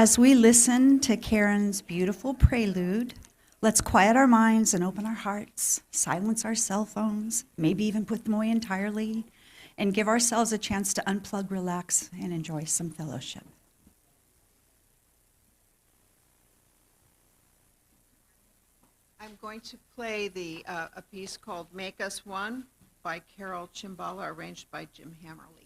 As we listen to Karen's beautiful prelude, let's quiet our minds and open our hearts, silence our cell phones, maybe even put them away entirely, and give ourselves a chance to unplug, relax, and enjoy some fellowship. I'm going to play a piece called Make Us One by Carol Chimbala, arranged by Jim Hammerly.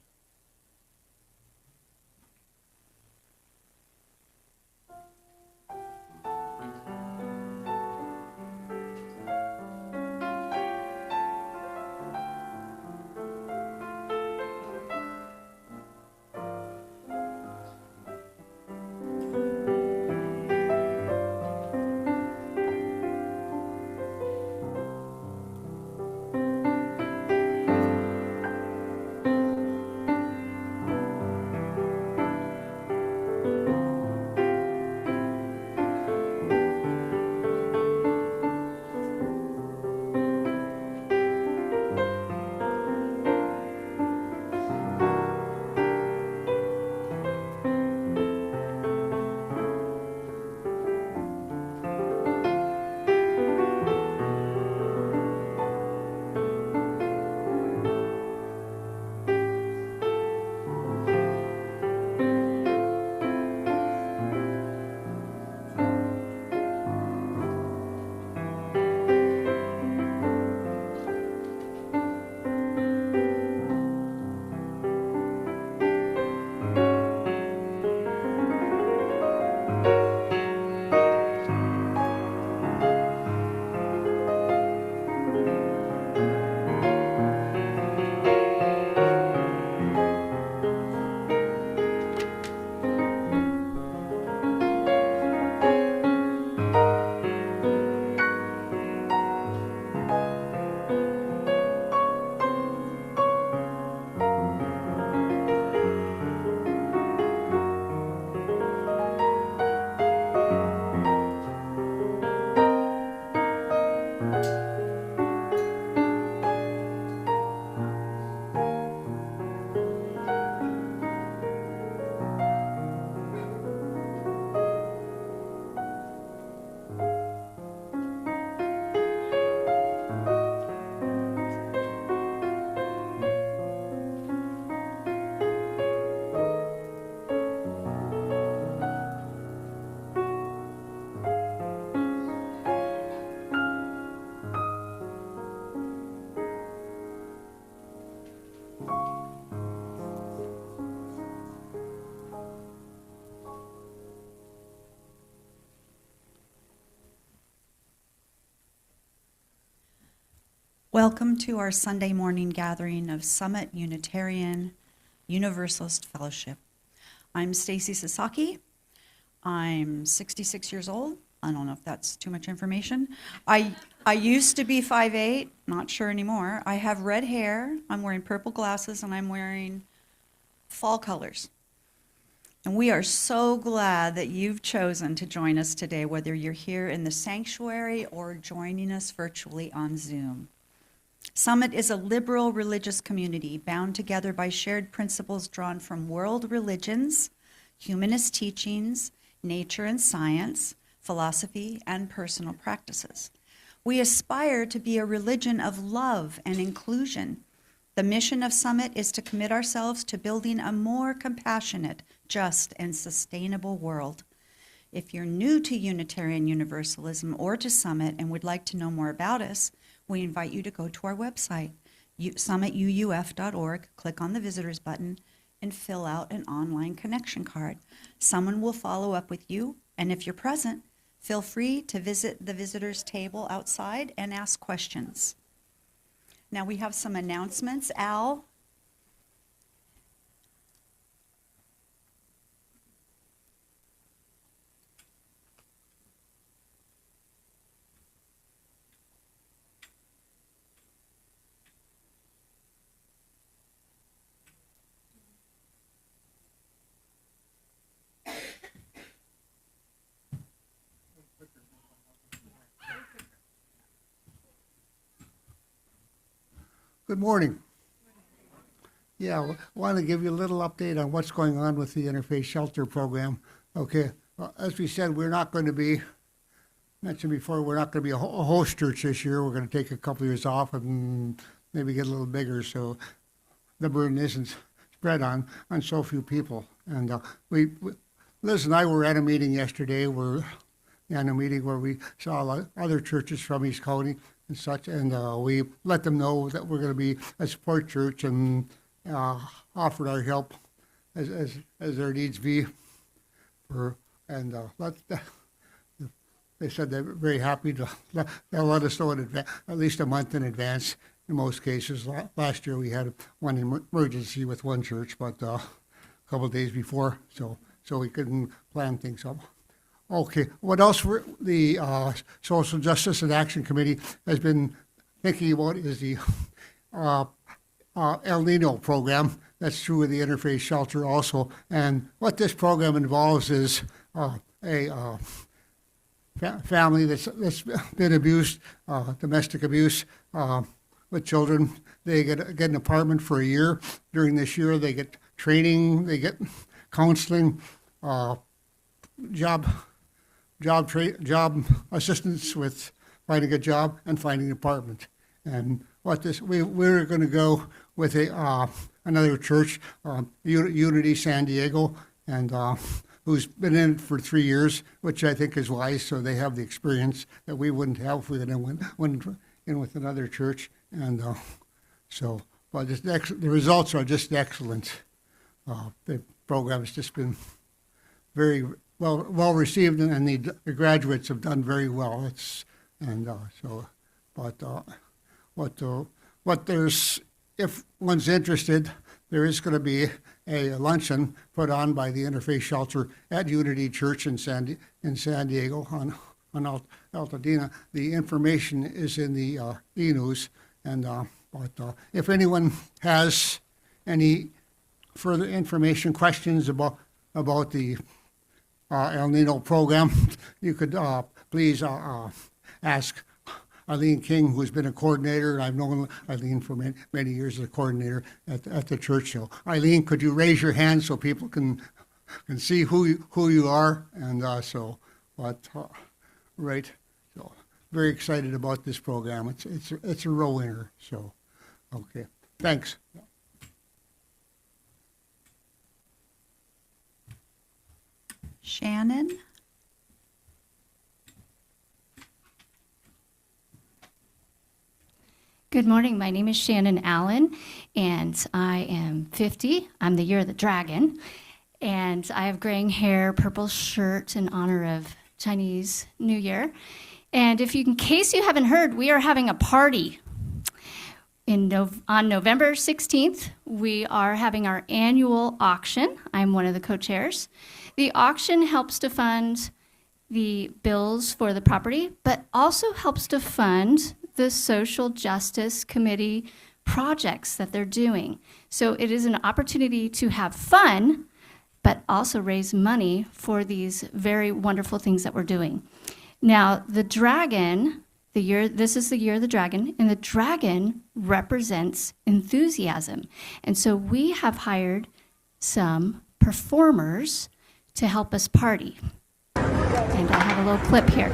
Welcome to our Sunday morning gathering of Summit Unitarian Universalist Fellowship. I'm Stacy Sasaki. I'm 66 years old. I don't know if that's too much information. I used to be 5'8", not sure anymore. I have red hair, I'm wearing purple glasses, and I'm wearing fall colors. And we are so glad that you've chosen to join us today, whether you're here in the sanctuary or joining us virtually on Zoom. Summit is a liberal religious community bound together by shared principles drawn from world religions, humanist teachings, nature and science, philosophy, and personal practices. We aspire to be a religion of love and inclusion. The mission of Summit is to commit ourselves to building a more compassionate, just, and sustainable world. If you're new to Unitarian Universalism or to Summit and would like to know more about us, we invite you to go to our website, summituuf.org, click on the visitors button, and fill out an online connection card. Someone will follow up with you, and if you're present, feel free to visit the visitors table outside and ask questions. Now we have some announcements. Al? Good morning. Yeah, I want to give you a little update on what's going on with the Interfaith Shelter Program. Okay, as we said, we're not going to be, mentioned before, we're not going to be a host church this year. We're going to take a couple of years off and maybe get a little bigger, so the burden isn't spread on so few people. And Liz and I were at a meeting yesterday. We're in a meeting where we saw other churches from East County and such, and we let them know that we're going to be a support church and offered our help as their needs be. They said they're very happy to they'll let us know in advance, at least a month in advance in most cases. Last year we had one emergency with one church, but a couple of days before, so we couldn't plan things up. Okay, what else the Social Justice and Action Committee has been thinking about is the El Nino program. That's true with the Interfaith Shelter also. And what this program involves is a family that's been abused, domestic abuse with children. They get an apartment for a year. During this year, they get training, they get counseling, job assistance with finding a job and finding an apartment. And we're going to go with another church, Unity San Diego, and who's been in it for 3 years, which I think is wise. So they have the experience that we wouldn't have if we went in with another church. And but the results are just excellent. The program has just been very well received, and the graduates have done very well. What there's, if one's interested, there is going to be a luncheon put on by the Interfaith Shelter at Unity Church in San Diego on Altadena. The information is in the e-news, and but if anyone has any further information, questions about the El Nino program, you could please ask Eileen King, who's been a coordinator, and I've known Eileen for many years as a coordinator at the church. So, Eileen, could you raise your hand so people can see who you are? And right. So, very excited about this program. It's a real winner. So, okay, thanks. Shannon? Good morning. My name is Shannon Allen, and I am 50. I'm the year of the dragon, and I have graying hair, purple shirt in honor of Chinese New Year. And in case you haven't heard, we are having a party. On November 16th, we are having our annual auction. I'm one of the co-chairs. The auction helps to fund the bills for the property, but also helps to fund the Social Justice Committee projects that they're doing. So it is an opportunity to have fun, but also raise money for these very wonderful things that we're doing. Now, the dragon, this is the year of the dragon, and the dragon represents enthusiasm. And so we have hired some performers to help us party. And I have a little clip here.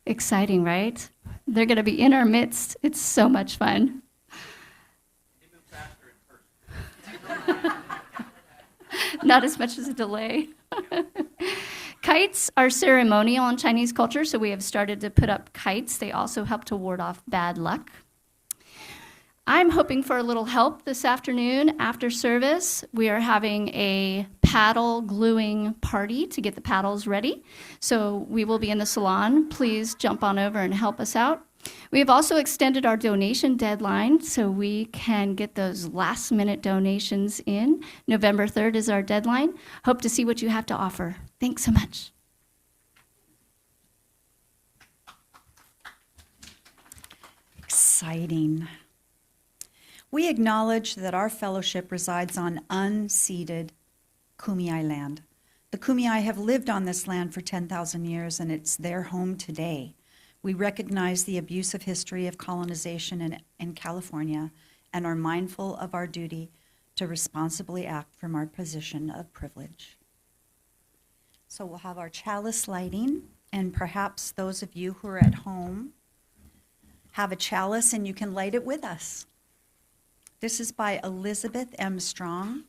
Exciting, right? They're going to be in our midst. It's so much fun. Not as much as a delay. Kites are ceremonial in Chinese culture, so we have started to put up kites. They also help to ward off bad luck. I'm hoping for a little help this afternoon after service. We are having a paddle gluing party to get the paddles ready. So we will be in the salon. Please jump on over and help us out. We have also extended our donation deadline so we can get those last-minute donations in. November 3rd is our deadline. Hope to see what you have to offer. Thanks so much. Exciting. We acknowledge that our fellowship resides on unceded Kumeyaay land. The Kumeyaay have lived on this land for 10,000 years, and it's their home today. We recognize the abusive history of colonization in California and are mindful of our duty to responsibly act from our position of privilege. So we'll have our chalice lighting, and perhaps those of you who are at home have a chalice and you can light it with us. This is by Elizabeth M. Strong.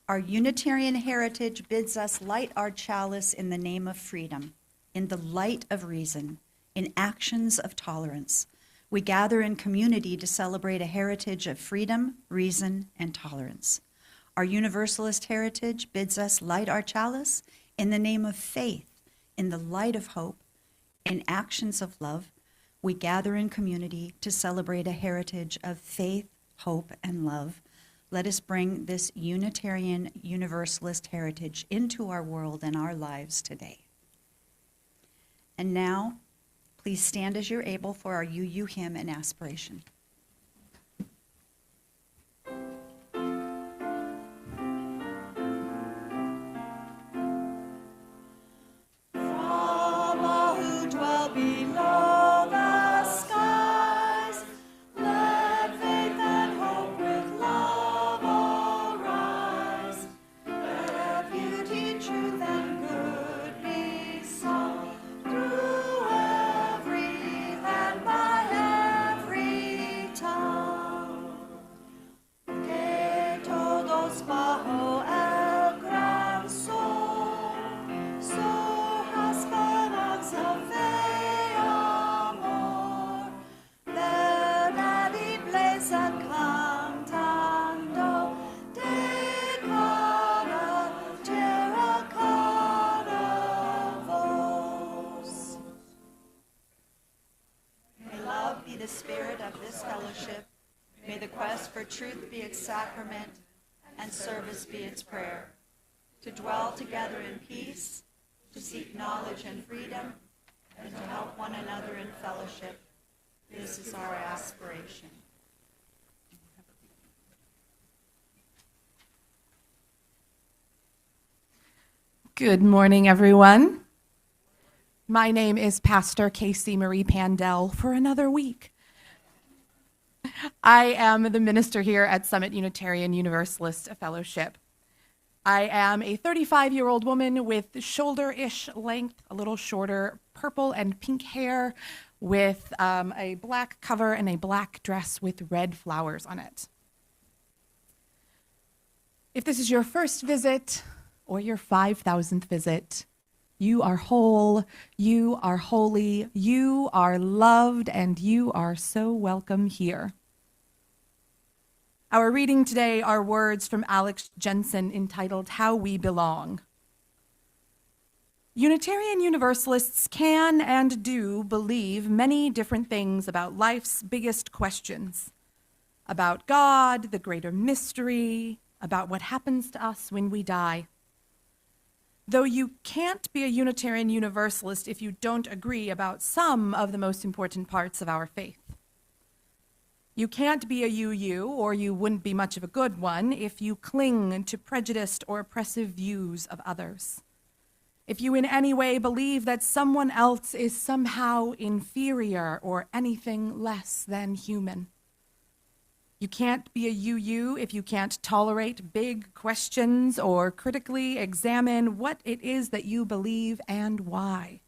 Our Unitarian heritage bids us light our chalice in the name of freedom, in the light of reason, in actions of tolerance. We gather in community to celebrate a heritage of freedom, reason, and tolerance. Our Universalist heritage bids us light our chalice in the name of faith, in the light of hope, in actions of love. We gather in community to celebrate a heritage of faith, hope, and love. Let us bring this Unitarian Universalist heritage into our world and our lives today. And now, please stand as you're able for our UU hymn and aspiration. From all who dwell below the skies, let faith and hope with love all rise. Let beauty, truth, and good be sung through every land by every tongue. Que todos bajo el gran sol, su esperanza fe amor, verdad y belleza cantando de cada tierra, cada voz. May love be the spirit of this fellowship. May the quest for truth be its sacrament and service be its prayer. To dwell together in peace, to seek knowledge and freedom, and to help one another in fellowship. This is our aspiration. Good morning, everyone. My name is Pastor Casey Marie Pandell for another week. I am the minister here at Summit Unitarian Universalist Fellowship. I am a 35-year-old woman with shoulder-ish length, a little shorter, purple and pink hair with a black cover and a black dress with red flowers on it. If this is your first visit or your 5,000th visit, you are whole, you are holy, you are loved, and you are so welcome here. Our reading today are words from Alex Jensen entitled How We Belong. Unitarian Universalists can and do believe many different things about life's biggest questions, about God, the greater mystery, about what happens to us when we die. Though you can't be a Unitarian Universalist if you don't agree about some of the most important parts of our faith. You can't be a UU, or you wouldn't be much of a good one, if you cling to prejudiced or oppressive views of others. If you in any way believe that someone else is somehow inferior or anything less than human. You can't be a UU if you can't tolerate big questions or critically examine what it is that you believe and why.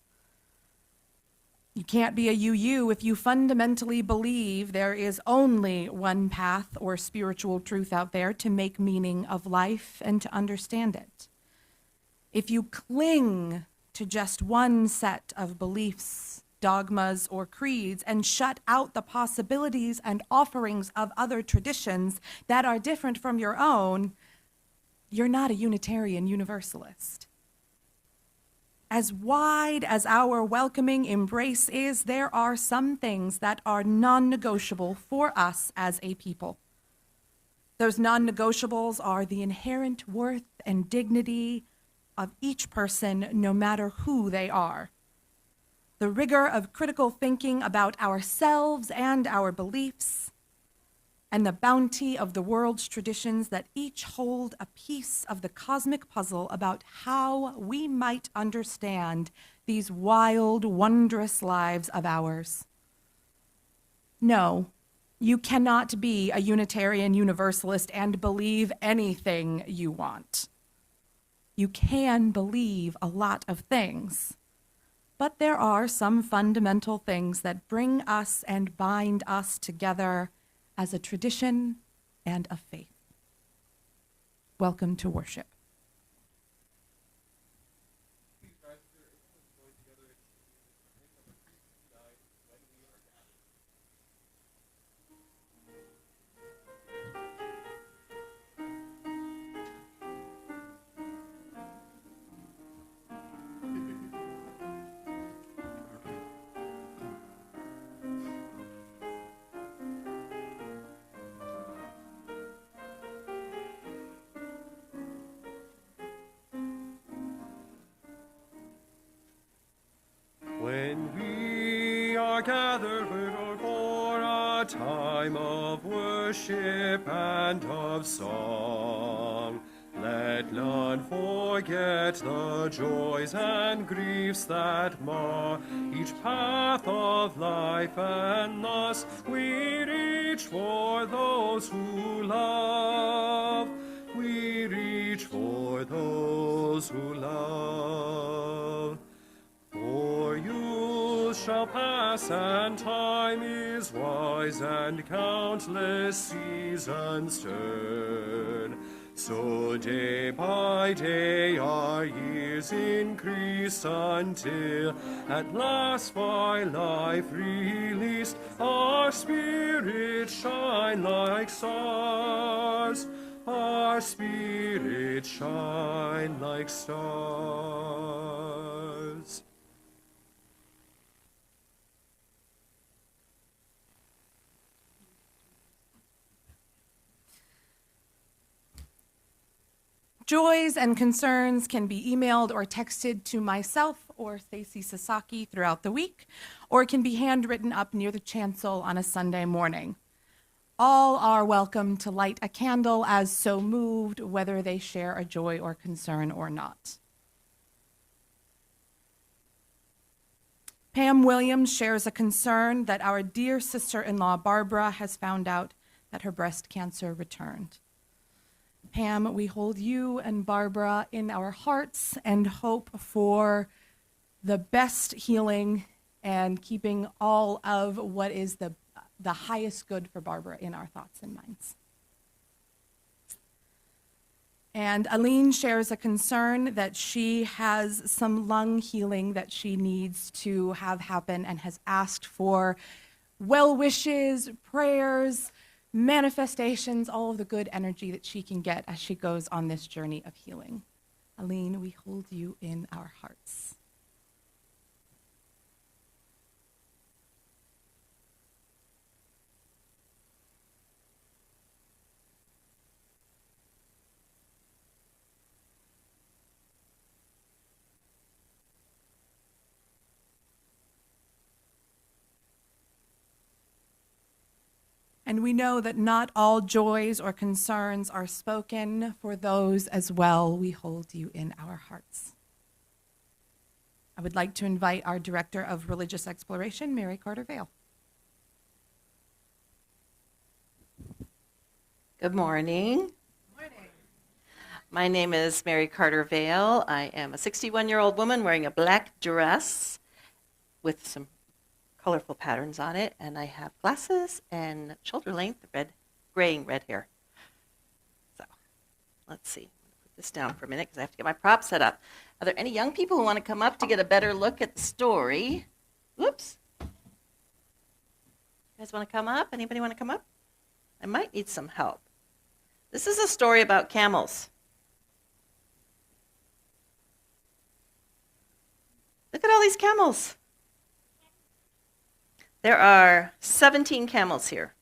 You can't be a UU if you fundamentally believe there is only one path or spiritual truth out there to make meaning of life and to understand it. If you cling to just one set of beliefs, dogmas, or creeds and shut out the possibilities and offerings of other traditions that are different from your own, you're not a Unitarian Universalist. As wide as our welcoming embrace is, there are some things that are non-negotiable for us as a people. Those non-negotiables are the inherent worth and dignity of each person, no matter who they are. The rigor of critical thinking about ourselves and our beliefs, and the bounty of the world's traditions that each hold a piece of the cosmic puzzle about how we might understand these wild, wondrous lives of ours. No, you cannot be a Unitarian Universalist and believe anything you want. You can believe a lot of things, but there are some fundamental things that bring us and bind us together as a tradition and a faith. Welcome to worship. When we are gathered for a time of worship and of song, let none forget the joys and griefs that mar each path of life, and thus we reach for those who love. We reach for those who love. For youth shall pass, and time is wise, and countless seasons turn. So day by day our years increase, until at last by life released, our spirits shine like stars. Our spirits shine like stars. Joys and concerns can be emailed or texted to myself or Stacy Sasaki throughout the week, or can be handwritten up near the chancel on a Sunday morning. All are welcome to light a candle as so moved, whether they share a joy or concern or not. Pam Williams shares a concern that our dear sister-in-law Barbara has found out that her breast cancer returned. Pam, we hold you and Barbara in our hearts and hope for the best healing and keeping all of what is the highest good for Barbara in our thoughts and minds. And Aline shares a concern that she has some lung healing that she needs to have happen, and has asked for well wishes, prayers, manifestations, all of the good energy that she can get as she goes on this journey of healing. Aline, we hold you in our hearts. And we know that not all joys or concerns are spoken. For those as well, we hold you in our hearts. I would like to invite our Director of Religious Exploration, Mary Carter Vale. Good morning. My name is Mary Carter Vale. I am a 61-year-old woman wearing a black dress with some colorful patterns on it, and I have glasses and shoulder length, graying red hair. So, let's see. Put this down for a minute because I have to get my prop set up. Are there any young people who want to come up to get a better look at the story? Whoops. You guys want to come up? Anybody want to come up? I might need some help. This is a story about camels. all these camels. There are 17 camels here.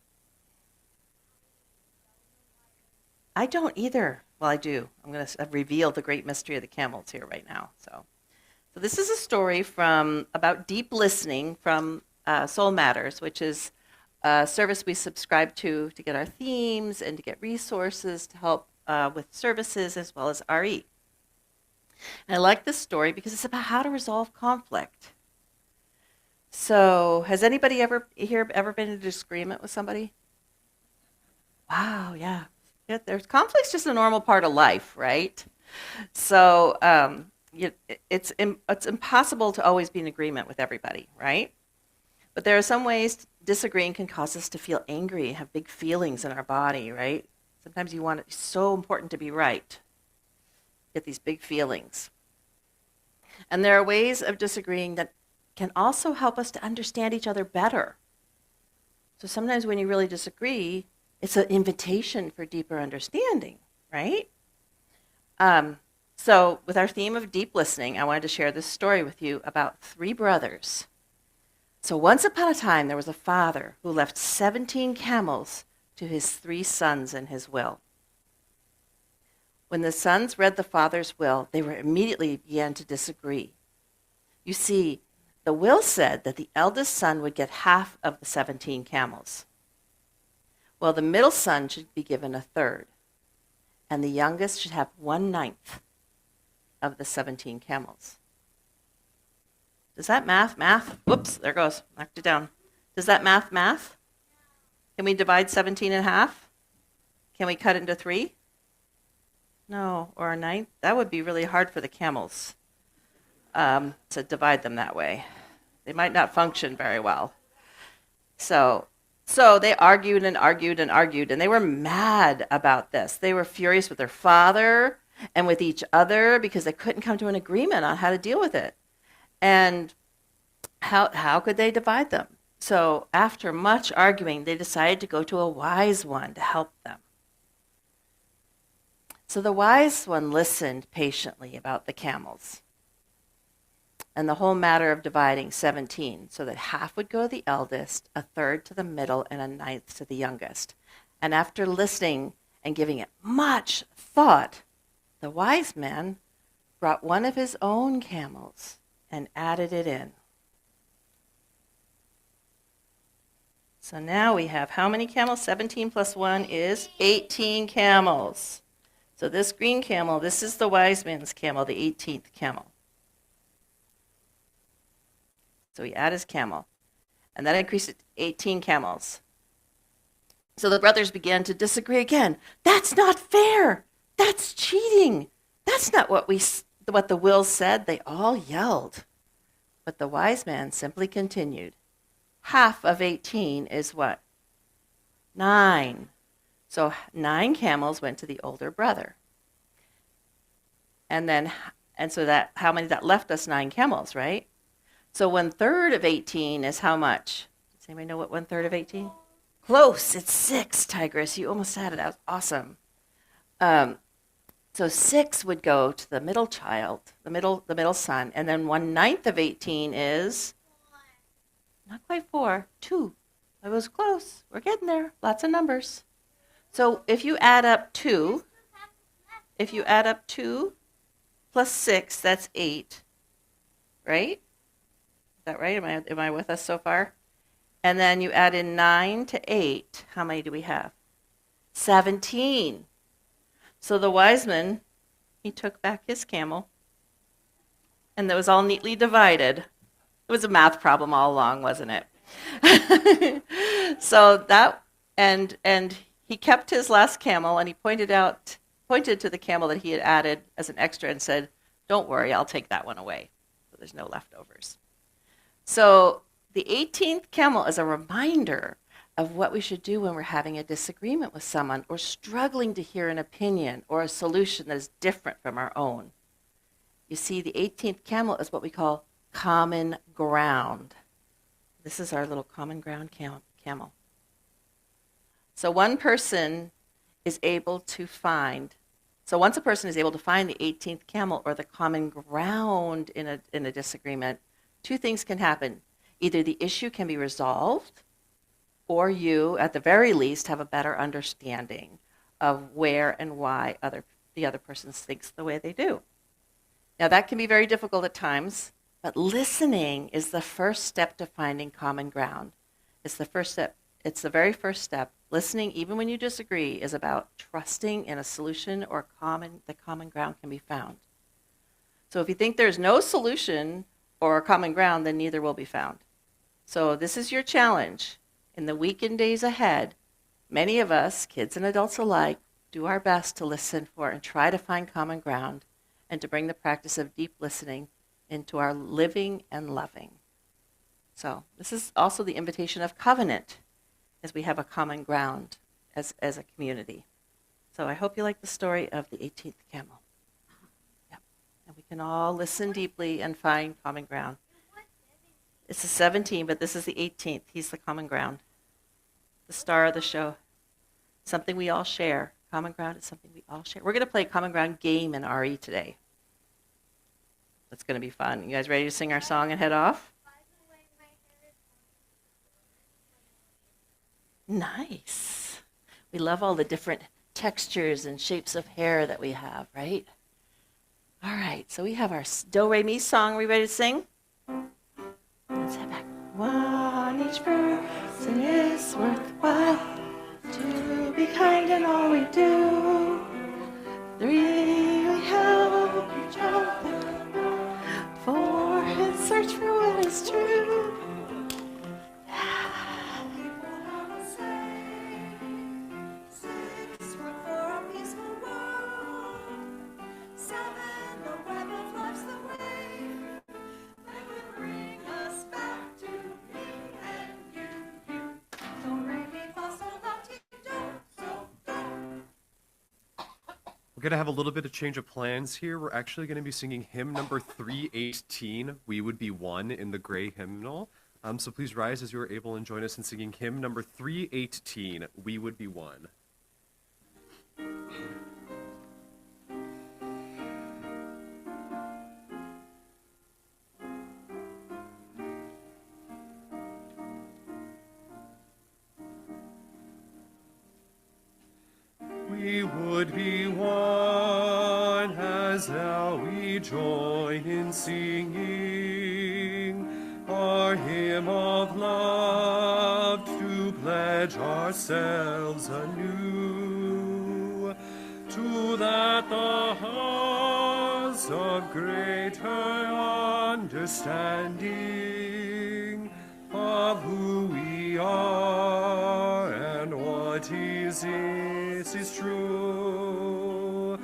I don't either. Well, I do. I'm going to reveal the great mystery of the camels here right now. So this is a story about deep listening from Soul Matters, which is a service we subscribe to get our themes and to get resources to help with services as well as RE. And I like this story because it's about how to resolve conflict. So has anybody ever been in a disagreement with somebody? Wow, yeah. There's conflict's just a normal part of life, right? So it's impossible to always be in agreement with everybody, right? But there are some ways disagreeing can cause us to feel angry, have big feelings in our body, right? Sometimes it's so important to be right. Get these big feelings. And there are ways of disagreeing that can also help us to understand each other better. So sometimes when you really disagree, it's an invitation for deeper understanding, right? So with our theme of deep listening, I wanted to share this story with you about 3 brothers. So once upon a time, there was a father who left 17 camels to his 3 sons in his will. When the sons read the father's will, they immediately began to disagree. You see, the will said that the eldest son would get half of the 17 camels. Well, the middle son should be given a third, and the youngest should have 1/9 of the 17 camels. Does that math? Whoops, there goes, knocked it down. Does that math? Can we divide 17 in half? Can we cut it into 3? No, or a 9? That would be really hard for the camels to divide them that way. They might not function very well. So they argued, and they were mad about this. They were furious with their father and with each other because they couldn't come to an agreement on how to deal with it. And how could they divide them? So after much arguing, they decided to go to a wise one to help them. So the wise one listened patiently about the camels and the whole matter of dividing 17, so that half would go to the eldest, a third to the middle, and a 9th to the youngest. And after listening and giving it much thought, the wise man brought one of his own camels and added it in. So now we have how many camels? 17 plus 1 is 18 camels. So this green camel, this is the wise man's camel, the 18th camel. So he added his camel, and that increased it to 18 camels. So the brothers began to disagree again. That's not fair. That's cheating. That's not what the will said. They all yelled. But the wise man simply continued. Half of 18 is what? 9. So 9 camels went to the older brother. And so that, how many that left us? 9 camels, right? So 1/3 of 18 is how much? Does anybody know what 1/3 of 18? Close. It's 6, Tigress. You almost had it. That was awesome. So 6 would go to the middle child, the middle son, and then 1/9 of 18 is not quite 4, 2. It was close. We're getting there. Lots of numbers. So if you add up 2 plus 6, that's 8, right? Is that right? Am I with us so far? And then you add in 9 to 8. How many do we have? 17. So the wise man, he took back his camel, and that was all neatly divided. It was a math problem all along, wasn't it? So that, and he kept his last camel, and he pointed to the camel that he had added as an extra and said, "Don't worry, I'll take that one away." So there's no leftovers. So the 18th camel is a reminder of what we should do when we're having a disagreement with someone or struggling to hear an opinion or a solution that is different from our own. You see, the 18th camel is what we call common ground. This is our little common ground camel. So once a person is able to find the 18th camel or the common ground in a disagreement, two things can happen. Either the issue can be resolved, or you, at the very least, have a better understanding of where and why the other person thinks the way they do. Now, that can be very difficult at times, but listening is the first step to finding common ground. It's the first step. It's the very first step. Listening, even when you disagree, is about trusting in a solution or the common ground can be found. So if you think there's no solution or common ground, then neither will be found. So this is your challenge. In the week and days ahead, many of us, kids and adults alike, do our best to listen for and try to find common ground and to bring the practice of deep listening into our living and loving. So this is also the invitation of covenant, as we have a common ground as a community. So I hope you like the story of the 18th camel. Yep. And we can all listen deeply and find common ground. It's the 17th, but this is the 18th. He's the common ground, the star of the show, something we all share. Common ground is something we all share. We're going to play a common ground game in RE today. That's going to be fun. You guys ready to sing our song and head off? Nice. We love all the different textures and shapes of hair that we have, right? All right, so we have our Do Re Mi song. Are we ready to sing? Let's head back. One, each person is worthwhile. To be kind in all we do. Three, we help each other. Four, and search for what is true. We're going to have a little bit of change of plans here. We're actually going to be singing hymn number 318, We Would Be One, in the gray hymnal. So please rise as you are able and join us in singing hymn number 318, We Would Be One. We would be one as now we join in singing our hymn of love to pledge ourselves anew to that the hearts of greater understanding of who we are and what is true.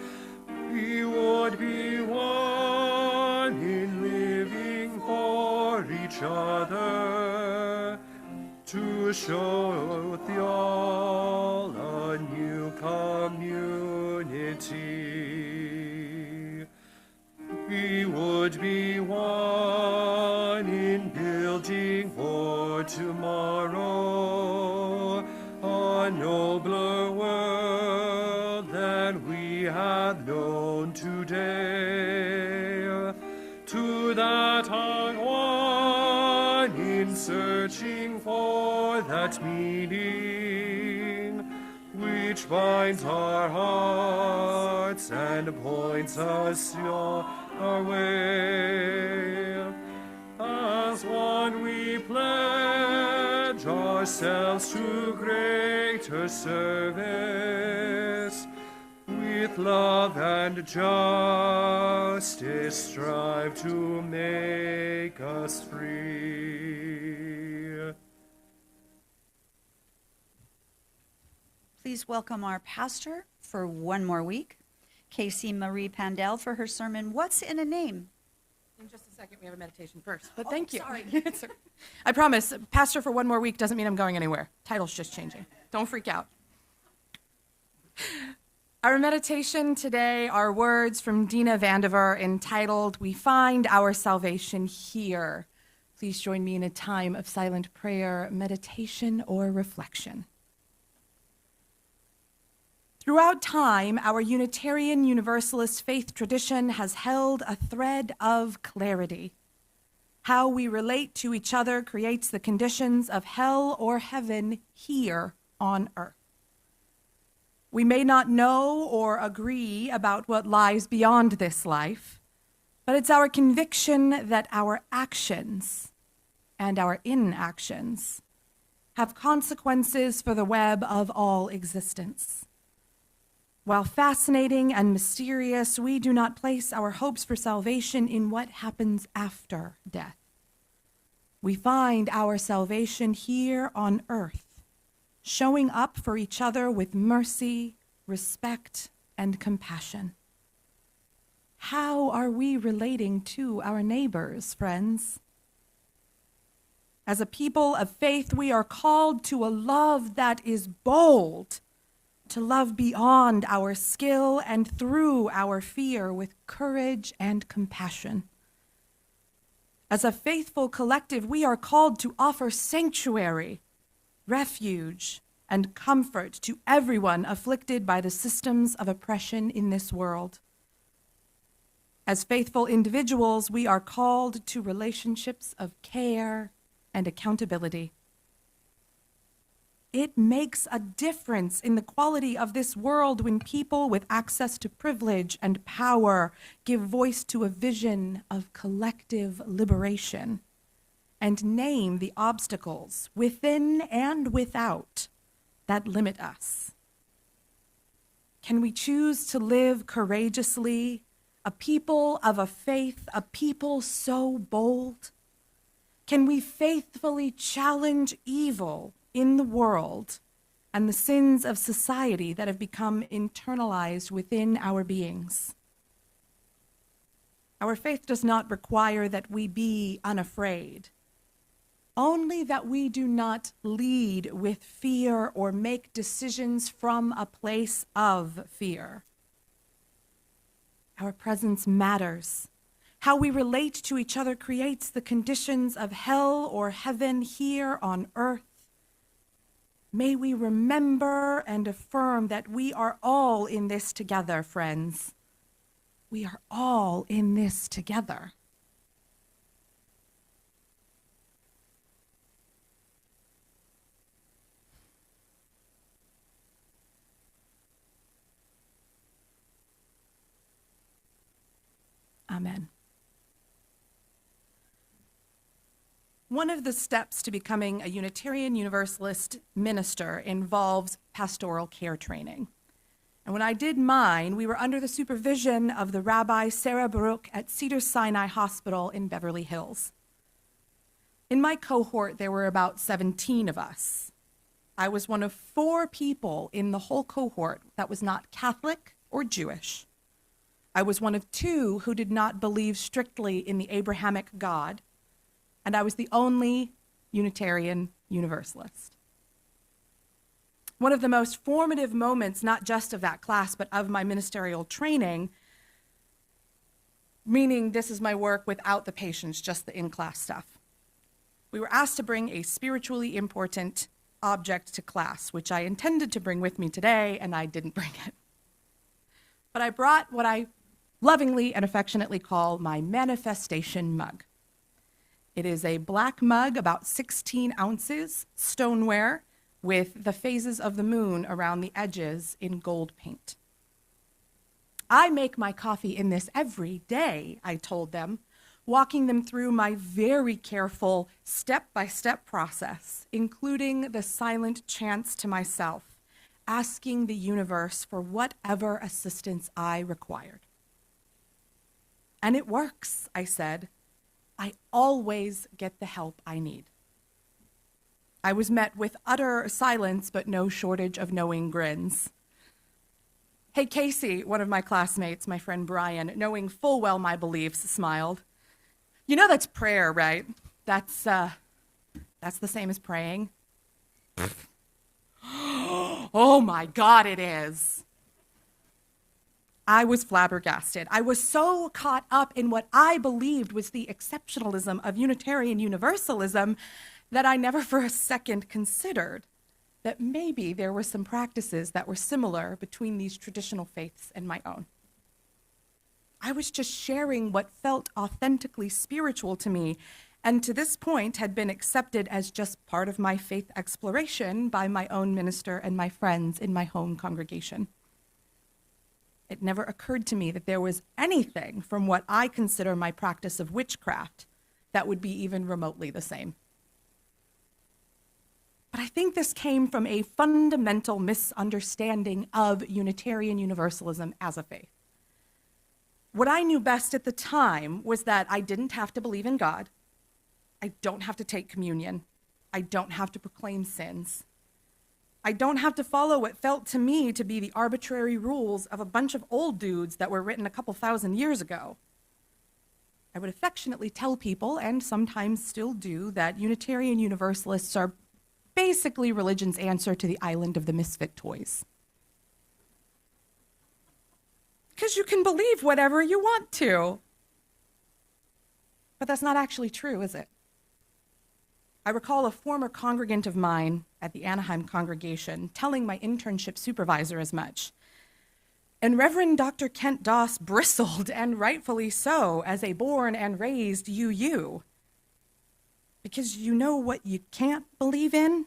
We would be one in living for each other to show the all a new community. We would be one in building for tomorrow a nobler world than we have known today. To that one in searching for that meaning which binds our hearts and points us our way. As one we pledge ourselves to greater service, with love and justice strive to make us free. Please welcome our pastor for one more week, Casey Marie Pandell, for her sermon, What's in a Name? In just a second, we have a meditation first, but thank you. Sorry. I promise, pastor for one more week doesn't mean I'm going anywhere. Title's just changing. Don't freak out. Our meditation today are words from Dina Vandiver entitled, We Find Our Salvation Here. Please join me in a time of silent prayer, meditation, or reflection. Throughout time, our Unitarian Universalist faith tradition has held a thread of clarity. How we relate to each other creates the conditions of hell or heaven here on earth. We may not know or agree about what lies beyond this life, but it's our conviction that our actions and our inactions have consequences for the web of all existence. While fascinating and mysterious, we do not place our hopes for salvation in what happens after death. We find our salvation here on earth, showing up for each other with mercy, respect, and compassion. How are we relating to our neighbors, friends? As a people of faith, we are called to a love that is bold, to love beyond our skill and through our fear with courage and compassion. As a faithful collective, we are called to offer sanctuary, refuge, and comfort to everyone afflicted by the systems of oppression in this world. As faithful individuals, we are called to relationships of care and accountability. It makes a difference in the quality of this world when people with access to privilege and power give voice to a vision of collective liberation and name the obstacles within and without that limit us. Can we choose to live courageously, a people of a faith, a people so bold? Can we faithfully challenge evil in the world and the sins of society that have become internalized within our beings? Our faith does not require that we be unafraid, only that we do not lead with fear or make decisions from a place of fear. Our presence matters. How we relate to each other creates the conditions of hell or heaven here on earth. May we remember and affirm that we are all in this together, friends. We are all in this together. Amen. One of the steps to becoming a Unitarian Universalist minister involves pastoral care training. And when I did mine, we were under the supervision of the Rabbi Sarah Baruch at Cedars-Sinai Hospital in Beverly Hills. In my cohort, there were about 17 of us. I was one of 4 people in the whole cohort that was not Catholic or Jewish. I was one of 2 who did not believe strictly in the Abrahamic God, and I was the only Unitarian Universalist. One of the most formative moments, not just of that class, but of my ministerial training, meaning this is my work without the patients, just the in-class stuff. We were asked to bring a spiritually important object to class, which I intended to bring with me today, and I didn't bring it. But I brought what I lovingly and affectionately call my manifestation mug. It is a black mug, about 16 ounces, stoneware, with the phases of the moon around the edges in gold paint. I make my coffee in this every day, I told them, walking them through my very careful step-by-step process, including the silent chants to myself, asking the universe for whatever assistance I required. And it works, I said. I always get the help I need. I was met with utter silence, but no shortage of knowing grins. Hey, Casey, one of my classmates, my friend Brian, knowing full well my beliefs, smiled. You know that's prayer, right? That's the same as praying. Oh my God, it is. I was flabbergasted. I was so caught up in what I believed was the exceptionalism of Unitarian Universalism that I never for a second considered that maybe there were some practices that were similar between these traditional faiths and my own. I was just sharing what felt authentically spiritual to me, and to this point had been accepted as just part of my faith exploration by my own minister and my friends in my home congregation. It never occurred to me that there was anything from what I consider my practice of witchcraft that would be even remotely the same. But I think this came from a fundamental misunderstanding of Unitarian Universalism as a faith. What I knew best at the time was that I didn't have to believe in God. I don't have to take communion. I don't have to proclaim sins. I don't have to follow what felt to me to be the arbitrary rules of a bunch of old dudes that were written a couple thousand years ago. I would affectionately tell people, and sometimes still do, that Unitarian Universalists are basically religion's answer to the island of the misfit toys. Because you can believe whatever you want to. But that's not actually true, is it? I recall a former congregant of mine at the Anaheim congregation telling my internship supervisor as much. And Reverend Dr. Kent Doss bristled, and rightfully so, as a born and raised UU. Because you know what you can't believe in?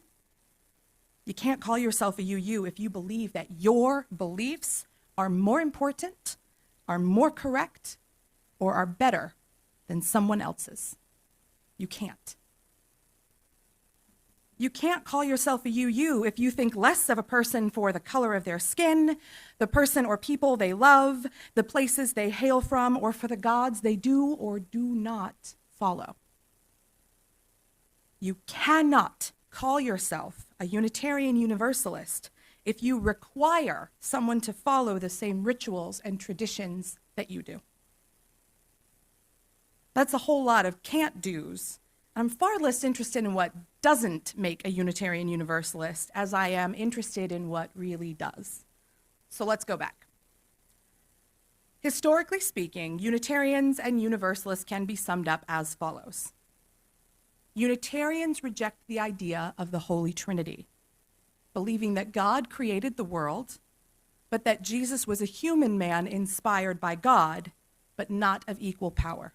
You can't call yourself a UU if you believe that your beliefs are more important, are more correct, or are better than someone else's. You can't. You can't call yourself a UU if you think less of a person for the color of their skin, the person or people they love, the places they hail from, or for the gods they do or do not follow. You cannot call yourself a Unitarian Universalist if you require someone to follow the same rituals and traditions that you do. That's a whole lot of can't do's. I'm far less interested in what doesn't make a Unitarian Universalist as I am interested in what really does. So let's go back. Historically speaking, Unitarians and Universalists can be summed up as follows. Unitarians reject the idea of the Holy Trinity, believing that God created the world, but that Jesus was a human man inspired by God, but not of equal power.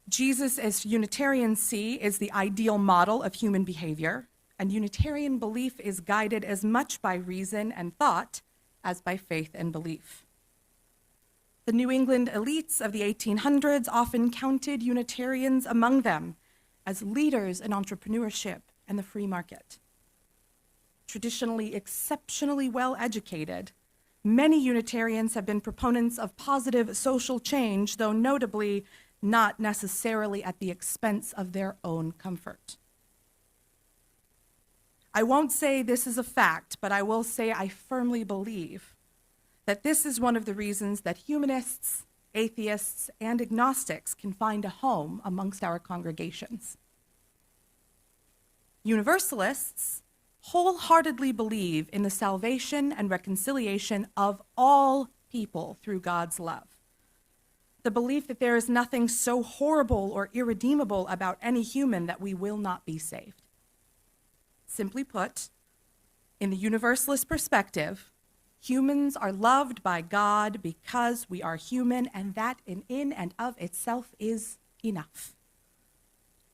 Jesus, as Unitarians see, is the ideal model of human behavior, and Unitarian belief is guided as much by reason and thought as by faith and belief. The New England elites of the 1800s often counted Unitarians among them as leaders in entrepreneurship and the free market. Traditionally exceptionally well educated, many Unitarians have been proponents of positive social change, though notably not necessarily at the expense of their own comfort. I won't say this is a fact, but I will say I firmly believe that this is one of the reasons that humanists, atheists, and agnostics can find a home amongst our congregations. Universalists wholeheartedly believe in the salvation and reconciliation of all people through God's love. The belief that there is nothing so horrible or irredeemable about any human that we will not be saved. Simply put, in the Universalist perspective, humans are loved by God because we are human, and that in and of itself is enough.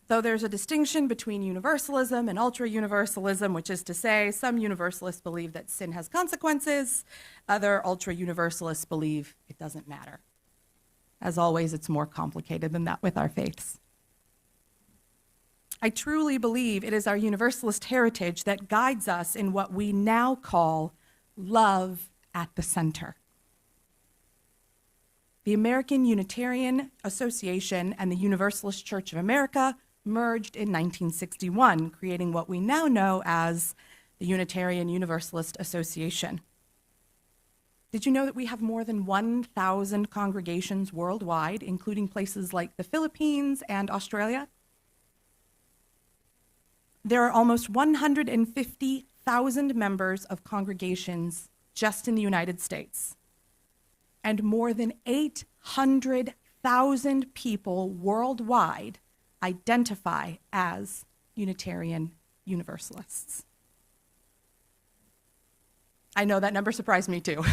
Though there's a distinction between universalism and ultra-universalism, which is to say some universalists believe that sin has consequences, other ultra-universalists believe it doesn't matter. As always, it's more complicated than that with our faiths. I truly believe it is our Universalist heritage that guides us in what we now call love at the center. The American Unitarian Association and the Universalist Church of America merged in 1961, creating what we now know as the Unitarian Universalist Association. Did you know that we have more than 1,000 congregations worldwide, including places like the Philippines and Australia? There are almost 150,000 members of congregations just in the United States, and more than 800,000 people worldwide identify as Unitarian Universalists. I know that number surprised me too.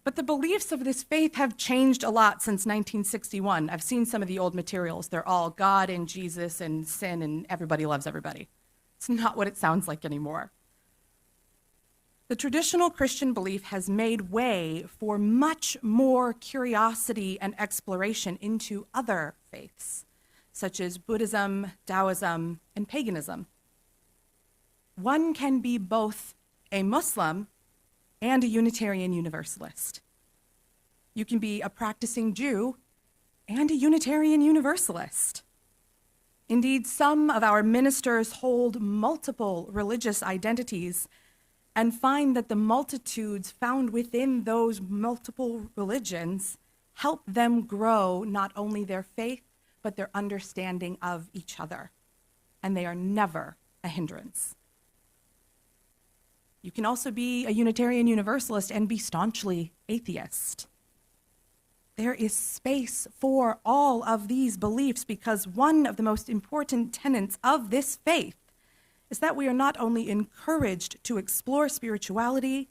But the beliefs of this faith have changed a lot since 1961. I've seen some of the old materials. They're all God and Jesus and sin and everybody loves everybody. It's not what it sounds like anymore. The traditional Christian belief has made way for much more curiosity and exploration into other faiths, such as Buddhism, Taoism, and paganism. One can be both a Muslim and a Unitarian Universalist. You can be a practicing Jew and a Unitarian Universalist. Indeed, some of our ministers hold multiple religious identities and find that the multitudes found within those multiple religions help them grow not only their faith, but their understanding of each other. And they are never a hindrance. You can also be a Unitarian Universalist and be staunchly atheist. There is space for all of these beliefs because one of the most important tenets of this faith is that we are not only encouraged to explore spirituality,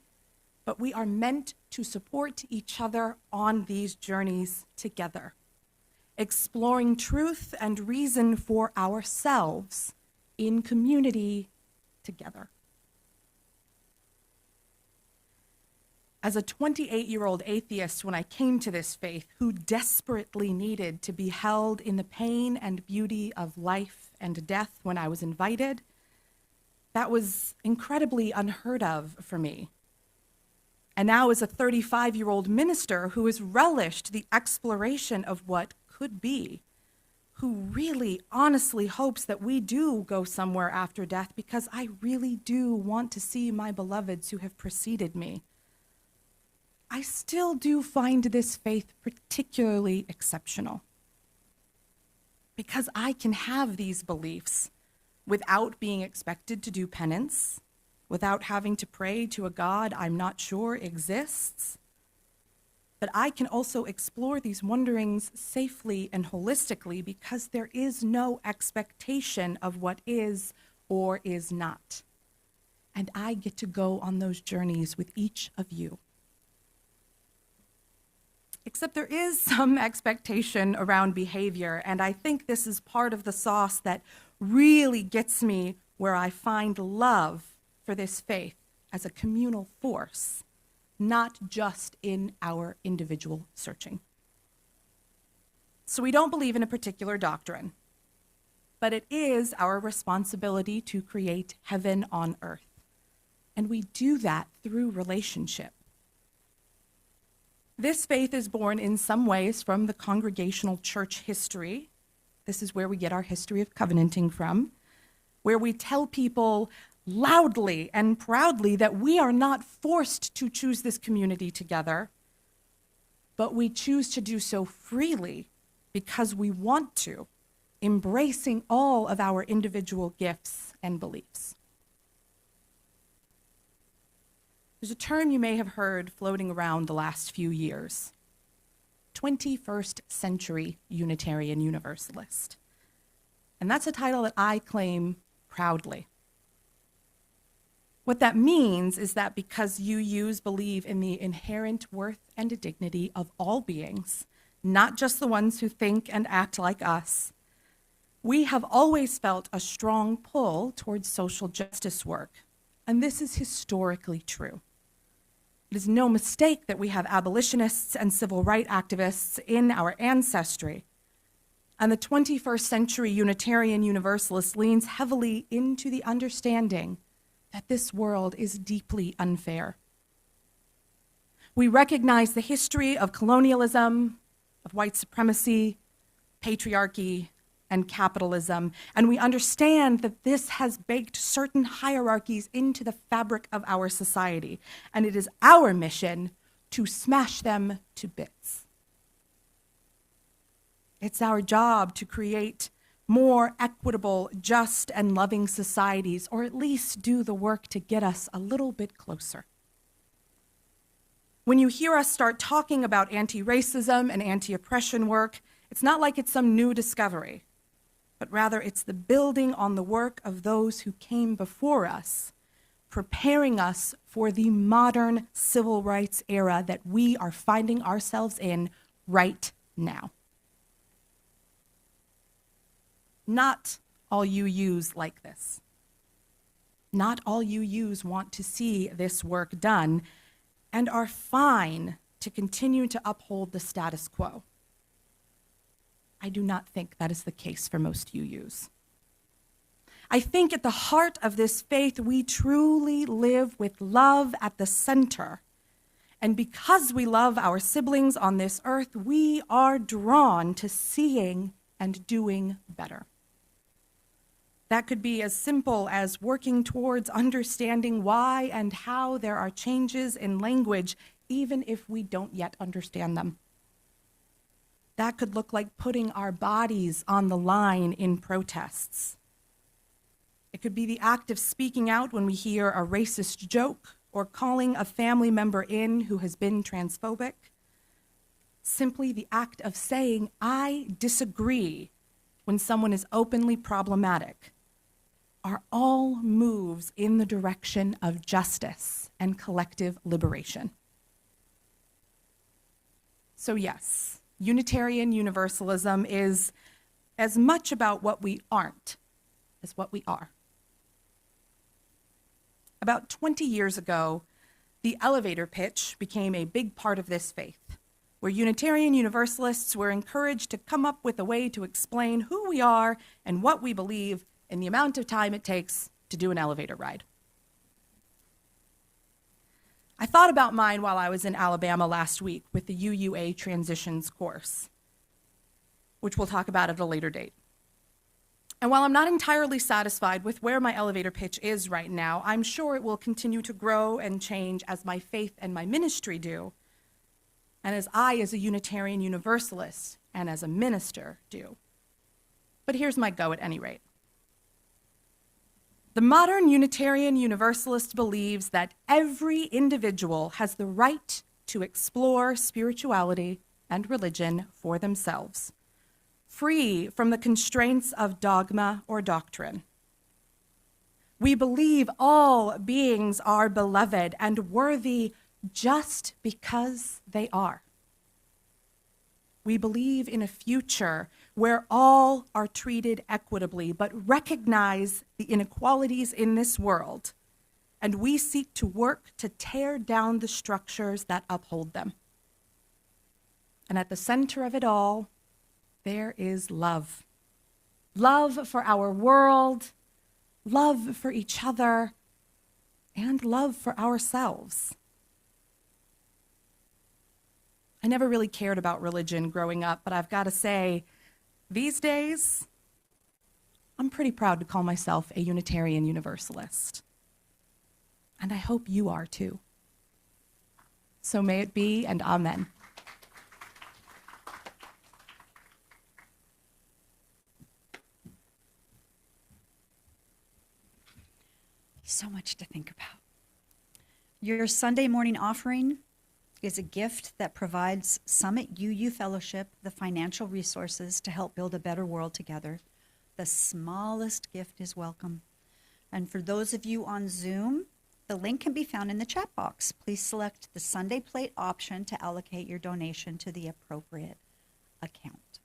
but we are meant to support each other on these journeys together, exploring truth and reason for ourselves in community together. As a 28-year-old atheist, when I came to this faith, who desperately needed to be held in the pain and beauty of life and death when I was invited, that was incredibly unheard of for me. And now as a 35-year-old minister who has relished the exploration of what could be, who really honestly hopes that we do go somewhere after death because I really do want to see my beloveds who have preceded me, I still do find this faith particularly exceptional because I can have these beliefs without being expected to do penance, without having to pray to a God I'm not sure exists. But I can also explore these wonderings safely and holistically because there is no expectation of what is or is not. And I get to go on those journeys with each of you. Except there is some expectation around behavior, and I think this is part of the sauce that really gets me where I find love for this faith as a communal force, not just in our individual searching. So we don't believe in a particular doctrine, but it is our responsibility to create heaven on earth, and we do that through relationship. This faith is born in some ways from the congregational church history. This is where we get our history of covenanting from, where we tell people loudly and proudly that we are not forced to choose this community together, but we choose to do so freely because we want to, embracing all of our individual gifts and beliefs. There's a term you may have heard floating around the last few years: 21st century Unitarian Universalist. And that's a title that I claim proudly. What that means is that because you believe in the inherent worth and dignity of all beings, not just the ones who think and act like us, we have always felt a strong pull towards social justice work. And this is historically true. It is no mistake that we have abolitionists and civil rights activists in our ancestry. And the 21st century Unitarian Universalist leans heavily into the understanding that this world is deeply unfair. We recognize the history of colonialism, of white supremacy, patriarchy, and capitalism, and we understand that this has baked certain hierarchies into the fabric of our society, and it is our mission to smash them to bits. It's our job to create more equitable, just, and loving societies, or at least do the work to get us a little bit closer. When you hear us start talking about anti-racism and anti-oppression work, it's not like it's some new discovery, but rather it's the building on the work of those who came before us, preparing us for the modern civil rights era that we are finding ourselves in right now. Not all UUs like this. Not all UUs want to see this work done and are fine to continue to uphold the status quo. I do not think that is the case for most UUs. I think at the heart of this faith, we truly live with love at the center. And because we love our siblings on this earth, we are drawn to seeing and doing better. That could be as simple as working towards understanding why and how there are changes in language, even if we don't yet understand them. That could look like putting our bodies on the line in protests. It could be the act of speaking out when we hear a racist joke or calling a family member in who has been transphobic. Simply the act of saying, I disagree, when someone is openly problematic, are all moves in the direction of justice and collective liberation. So yes, Unitarian Universalism is as much about what we aren't as what we are. About 20 years ago, the elevator pitch became a big part of this faith, where Unitarian Universalists were encouraged to come up with a way to explain who we are and what we believe in the amount of time it takes to do an elevator ride. I thought about mine while I was in Alabama last week with the UUA Transitions course, which we'll talk about at a later date. And while I'm not entirely satisfied with where my elevator pitch is right now, I'm sure it will continue to grow and change as my faith and my ministry do, and as I, as a Unitarian Universalist and as a minister, do. But here's my go at any rate. The modern Unitarian Universalist believes that every individual has the right to explore spirituality and religion for themselves, free from the constraints of dogma or doctrine. We believe all beings are beloved and worthy just because they are. We believe in a future where all are treated equitably, but recognize the inequalities in this world, and we seek to work to tear down the structures that uphold them. And at the center of it all, there is love. Love for our world, love for each other, and love for ourselves. I never really cared about religion growing up, but I've got to say, these days, I'm pretty proud to call myself a Unitarian Universalist. And I hope you are too. So may it be, and amen. So much to think about. Your Sunday morning offering is a gift that provides Summit UU Fellowship the financial resources to help build a better world together. The smallest gift is welcome. And for those of you on Zoom, the link can be found in the chat box. Please select the Sunday Plate option to allocate your donation to the appropriate account.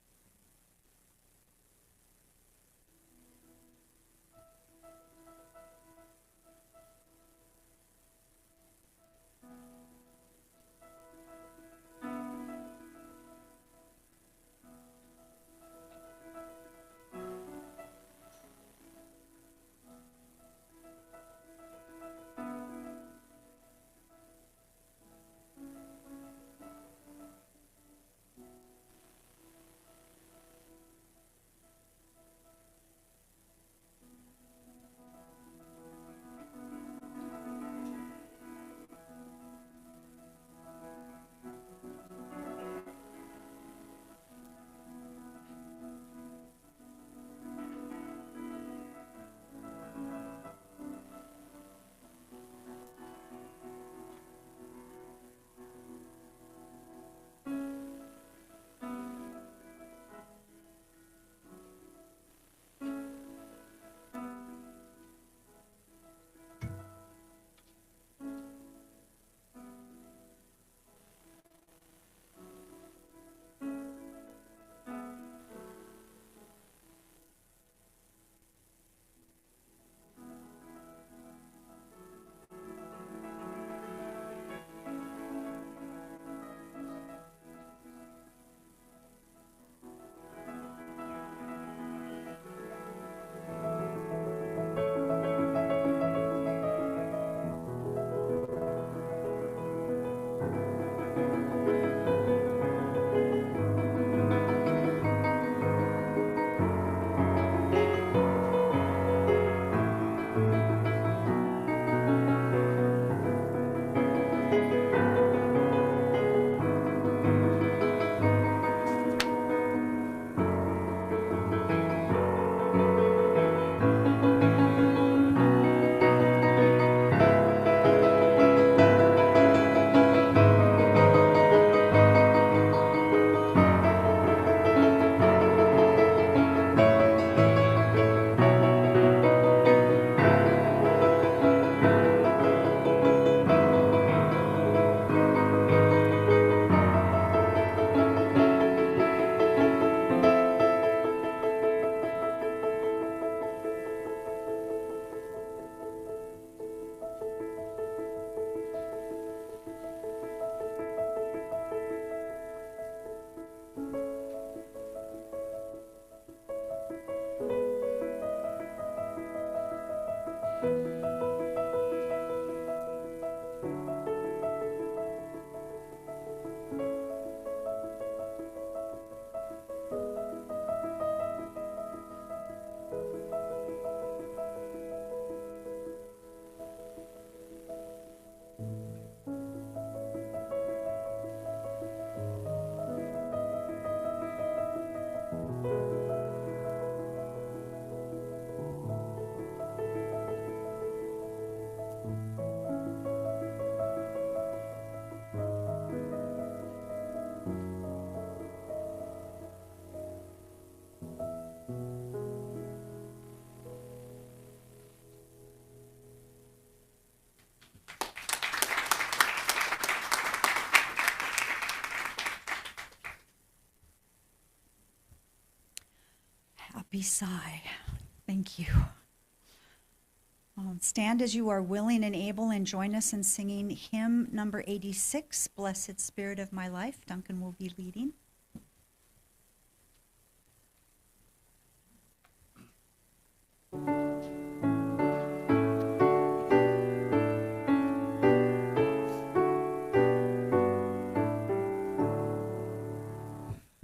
happy sigh. Thank you. Stand as you are willing and able and join us in singing hymn number 86, Blessed Spirit of My Life. Duncan will be leading.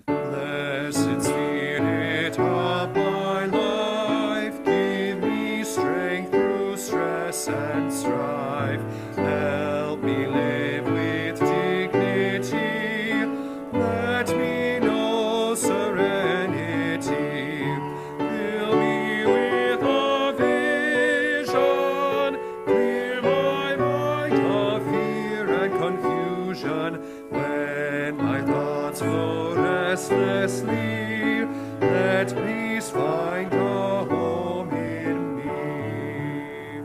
Blessed Spirit of my life, give me strength through stress and strife. Help me live with dignity. Let me know serenity. Fill me with a vision. Clear my mind of fear and confusion. When my thoughts flow restlessly, let peace find a home in me.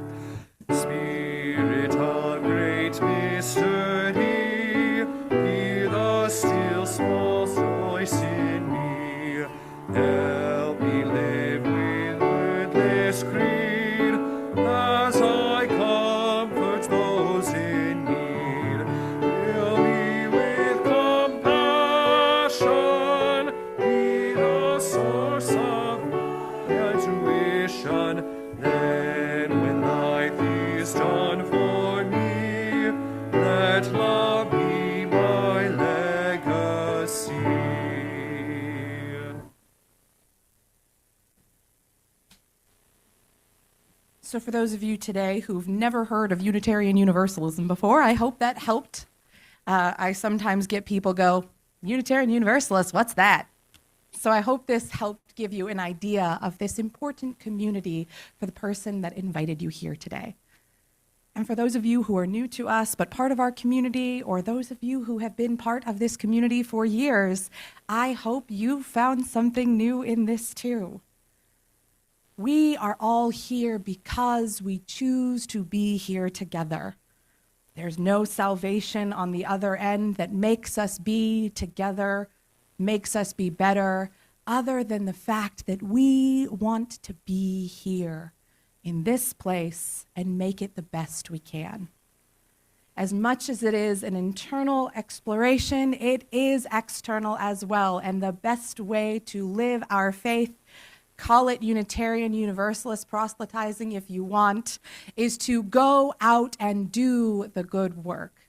Spirit of great mystery, be the still small voice in me. Help me live with wordless creed as I comfort those in need. Fill me with compassion, be the source of my intuition. Then when life is done for me, let love be my legacy. So, for those of you today who've never heard of Unitarian Universalism before, I hope that helped. I sometimes get people go, Unitarian Universalist, what's that? So I hope this helped give you an idea of this important community for the person that invited you here today. And for those of you who are new to us, but part of our community, or those of you who have been part of this community for years, I hope you found something new in this too. We are all here because we choose to be here together. There's no salvation on the other end that makes us be together, makes us be better, other than the fact that we want to be here in this place and make it the best we can. As much as it is an internal exploration, it is external as well. And the best way to live our faith, call it Unitarian Universalist proselytizing if you want, is to go out and do the good work.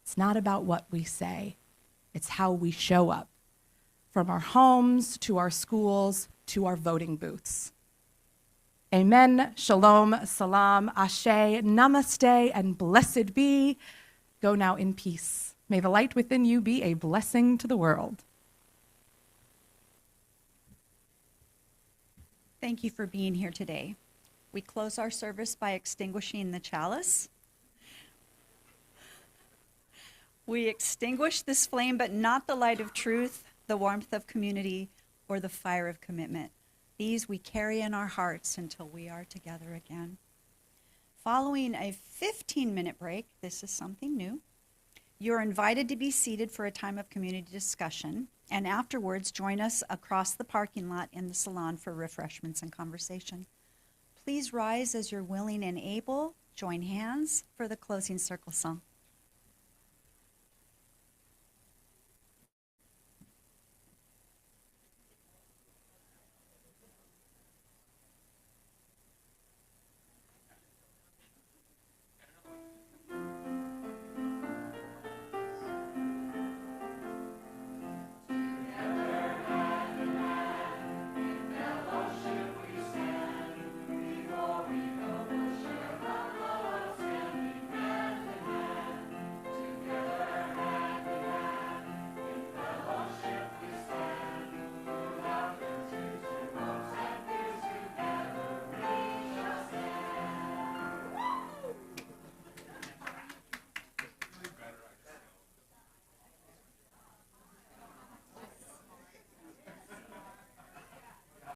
It's not about what we say, it's how we show up. From our homes to our schools to our voting booths. Amen, shalom, salam, ashe, namaste, and blessed be. Go now in peace. May the light within you be a blessing to the world. Thank you for being here today. We close our service by extinguishing the chalice. We extinguish this flame, but not the light of truth, the warmth of community, or the fire of commitment. These we carry in our hearts until we are together again. Following a 15-minute break, this is something new, you're invited to be seated for a time of community discussion, and afterwards join us across the parking lot in the salon for refreshments and conversation. Please rise as you're willing and able. Join hands for the closing circle song.